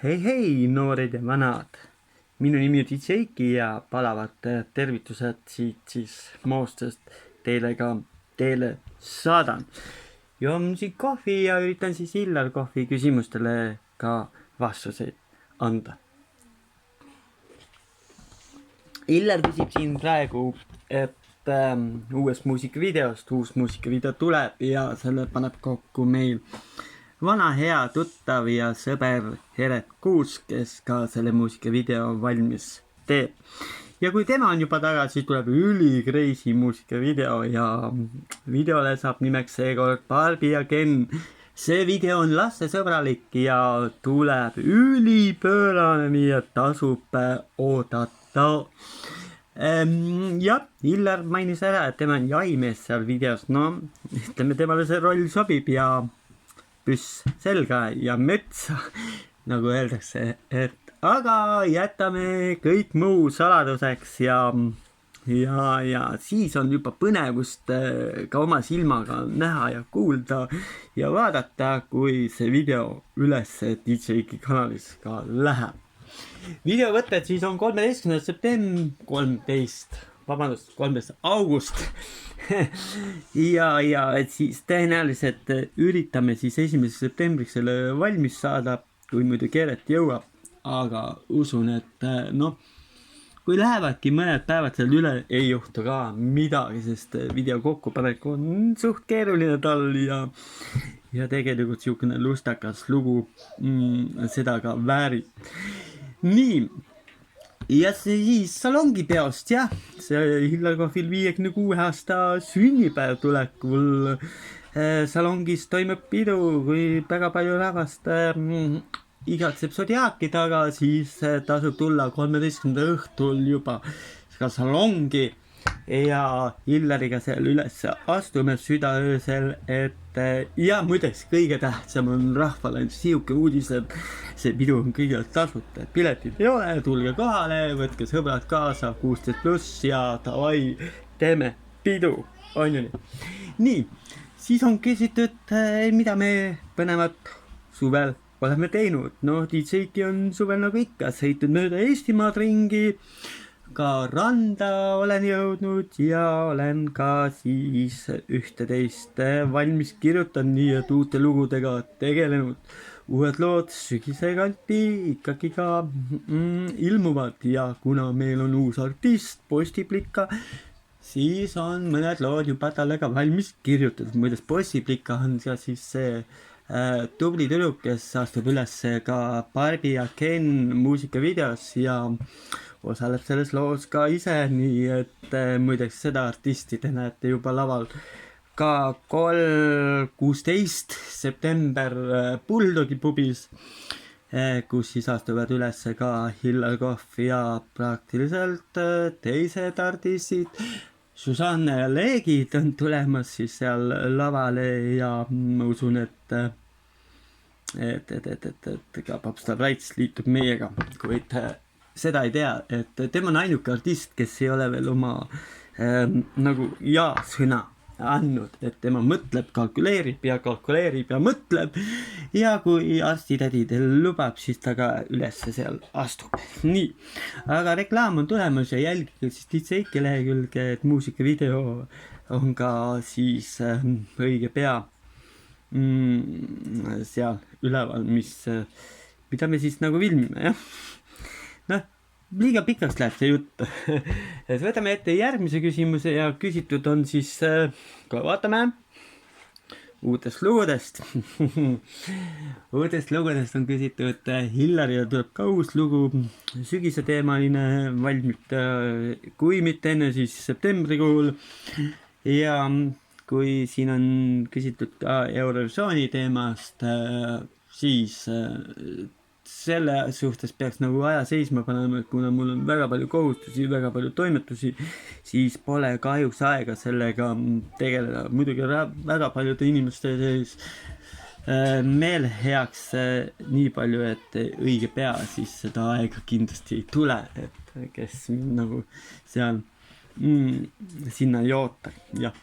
Hei, noored ja vanad. Minu nimi on DJ Eiki ja palavad tervitused siit siis Moostest teile saadan. Joon siin kohvi ja üritan siis Illar Kohvi küsimustele ka vastuseid anda. Illar küsib siin praegu, et uus muusikavideo tuleb ja selle paneb kokku meil vana hea tuttav ja sõber Heret Kuusk, kes ka selle muusikavideo valmis teeb. Ja kui tema on juba tagasi, tuleb ülikreisi muusikavideo ja videole saab nimeks seekord Barbie ja Ken. See video on lastesõbralik ja tuleb ülipöörane, nii et tasub oodata. Jah, Illar mainis ära, et tema on jahimees seal videos. No, ütleme, temale see roll sobib ja püss selga ja metsa, nagu öeldakse, aga jätame kõik muu saladuseks ja siis on juba põnevust ka oma silmaga näha ja kuulda ja vaadata, kui see video üles DJ Eiki kanalis ka läheb. Videovõtted siis on 13. august ja siis tõenäoliselt üritame siis 1. septembriks selle valmis saada, kui muidu Heret jõuab, aga usun, et kui lähevadki mõned päevad seal üle, ei juhtu ka midagi, sest video kokkupanek on suht keeruline tal ja tegelikult siukene lustakas lugu seda ka väärib. Nii, ja siis salongipeost, jah, see Illar Kohvil 56 aasta sünnipäev tulekul. Salongis toimub pidu, kui väga palju rahvast igatseb Zodiaaki taga, siis tasub tulla 13. õhtul juba ka salongi ja Illariga seal üles astume südaöösel, ja muideks kõige tähtsam on rahvale siuke uudis, et see pidu on kõigile tasuta, piletid ei ole, tulge kohale, võtke sõbrad kaasa, 16+ ja davai, teeme pidu, on ju nii. Nii, siis on küsitud, mida me põnevat suvel oleme teinud. No, DJ Eiki on suvel nagu ikka sõitnud mööda Eestimaad ringi, ka randa olen jõudnud ja olen ka siis 11 valmis kirjutanud, nii et uute lugudega tegelenud. Uued lood sügise kanti ikkagi ka ilmuvad ja kuna meil on uus artist, Postiplika, siis on mõned lood juba talle ka valmis kirjutatud. Muides Postiplika on ka siis see tubli tüdruk, kes astub üles ka Barbie ja Ken muusikavideos ja osaleb selles loos ka ise, nii et muideks seda artisti te näete juba laval ka 16. september Bulldogi pubis, kus siis astuvad üles ka Illar Kohv ja praktiliselt teised artistid. Susanne ja Leegid on tulemas siis seal lavale ja ma usun, et ka Popstar Raits liitub meiega, kuid seda ei tea, et tema on ainuke artist, kes ei ole veel oma nagu ja-sõna andnud, et tema mõtleb, kalkuleerib ja mõtleb ja kui arstitädi teil lubab, siis ta ka üles seal astub. Nii, aga reklaam on tulemas ja jälgige siis DJ Eiki lehekülge, et muusikavideo on ka siis õige pea seal üleval, mida me siis nagu filmime, jah. Noh, liiga pikaks läheb see jutt. Et võtame ette järgmise küsimuse ja küsitud on siis, kui vaatame, uutest lugudest. Uutest lugudest on küsitud, Illarile tuleb ka uus lugu, sügise teemaline, valmib kui mitte enne, siis septembrikuul. Ja kui siin on küsitud ka Eurovisiooni teemast, siis selle suhtes peaks nagu aja seisma panema, et kuna mul on väga palju kohustusi, väga palju toimetusi, siis pole kahjuks aega sellega tegeleda. Muidugi väga paljude inimeste sees meele heaks nii palju, et õige pea siis seda aega kindlasti ei tule, et kes nagu seal sinna ei oota, jah.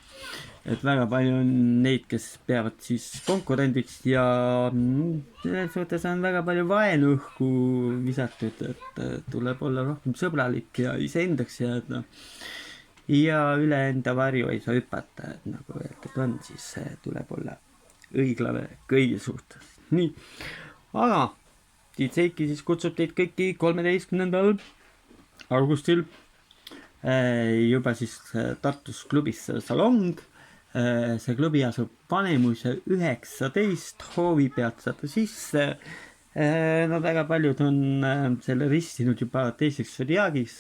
et väga palju on neid, kes peavad siis konkurendiks ja selles suhtes on väga palju vaenu õhku visatud, et tuleb olla rohkem sõbralik ja iseendaks jääda. Ja üle enda varju ei saa hüpata, et nagu öeldud on, siis tuleb olla õiglane kõigi suhtes. Nii, aga Tiit Seiki siis kutsub teid kõiki 13. augustil juba siis Tartus klubis Salong. See klubi asub Vanemuise 19, hoovi pealt saada sisse. No väga paljud on selle ristinud juba teiseks Zodiaagis.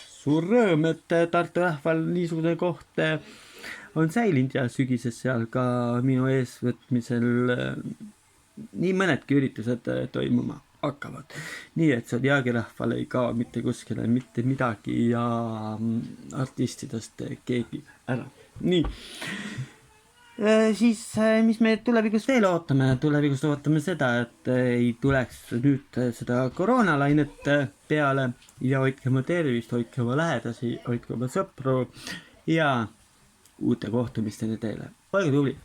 Suur rõõm, et Tartu rahval niisugune koht on säilinud ja sügises seal ka minu eesvõtmisel nii mõnedki üritused toimuma hakkavad. Nii et Zodiaagi rahval ei kao mitte kuskile mitte midagi ja artistidest keegi ära. Nii. Siis mis me tulevikus veel ootame? Tulevikus ootame seda, et ei tuleks nüüd seda koroonalainet peale ja hoidke oma tervist, hoidke oma lähedasi, hoidke oma sõpru ja uute kohtumisteni teile. Olge tubli!